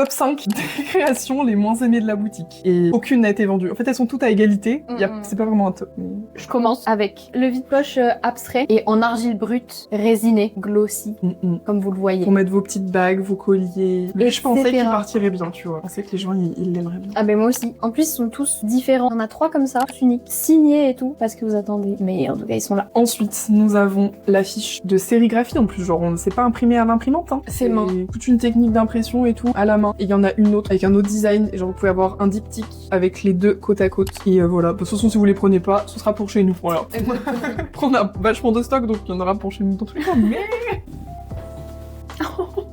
top 5 des créations les moins aimées de la boutique. Et aucune n'a été vendue. En fait, elles sont toutes à égalité. C'est pas vraiment un top. Mais... Je commence avec le vide-poche abstrait et en argile brute, résiné, glossy, comme vous le voyez. Pour mettre vos petites bagues, vos colliers. Et je pensais qu'il partirait bien, tu vois. Je pensais que les gens, ils l'aimeraient bien. Ah ben moi aussi. En plus, ils sont tous différents. On a 3 comme ça, tous uniques, signés et tout, parce que vous attendez. Mais en tout cas, ils sont là. Ensuite, nous avons la fiche de sérigraphie. En plus, genre, on ne s'est pas imprimé à l'imprimante. Hein. C'est main. Toute une technique d'impression et tout, à la main. Et il y en a une autre avec un autre design. Et genre, vous pouvez avoir un diptyque avec les deux côte à côte. Et voilà. De toute façon, si vous les prenez pas, ce sera pour chez nous. Voilà. On a vachement de stock, donc il y en aura pour chez nous dans tous les cas. Mais...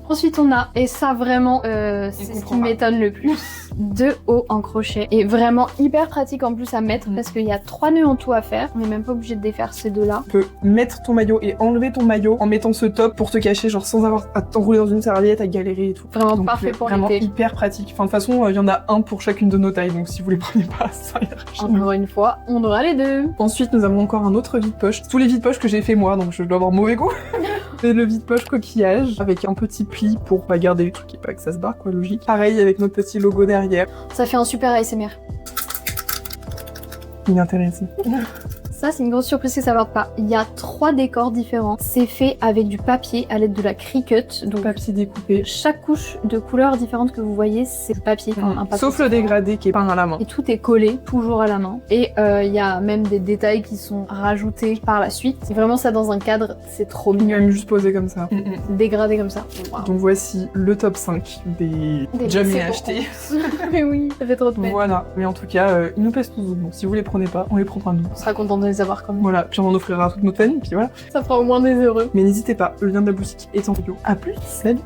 Ensuite, on a, et ça vraiment, c'est ce qui m'étonne le plus, 2 hauts en crochet. Et vraiment hyper pratique en plus à mettre parce qu'il y a 3 nœuds en tout à faire. On n'est même pas obligé de défaire ces 2-là. Tu peux mettre ton maillot et enlever ton maillot en mettant ce top pour te cacher, genre sans avoir à t'enrouler dans une serviette, à galérer et tout. Vraiment donc, parfait pour l'été. Vraiment hyper pratique. Enfin, de toute façon, il y en a un pour chacune de nos tailles, donc si vous les prenez pas, ça ira chez nous. Encore une fois, on aura les 2. Ensuite, nous avons encore un autre vide-poche. Tous les vide-poches que j'ai fait moi, donc je dois avoir mauvais goût. C'est le vide-poche coquillage avec un petit pli pour pas garder les trucs et pas que ça se barre, quoi, logique. Pareil avec notre petit logo derrière. Ça fait un super ASMR. Il est intéressant. Ça, c'est une grosse surprise que ça porte pas. Il y a 3 décors différents. C'est fait avec du papier à l'aide de la Cricut. Donc, papier découpé. Chaque couche de couleurs différentes que vous voyez, c'est le papier. Enfin, un papier. Sauf le dégradé qui est peint à la main. Et tout est collé, toujours à la main. Et il y a même des détails qui sont rajoutés par la suite. C'est vraiment ça dans un cadre, c'est trop mignon. Même juste posé comme ça. Dégradé comme ça. Wow. Donc voici le top 5 des jamais achetés. Mais oui, ça fait trop de peine. Voilà. Mais en tout cas, ils nous pèsent tous. Donc si vous les prenez pas, on les prendra nous. On sera content de les avoir quand même. Voilà. Puis on en offrira à toute notre famille. Puis voilà. Ça fera au moins des heureux. Mais n'hésitez pas, le lien de la boutique est en bio. À plus. Salut.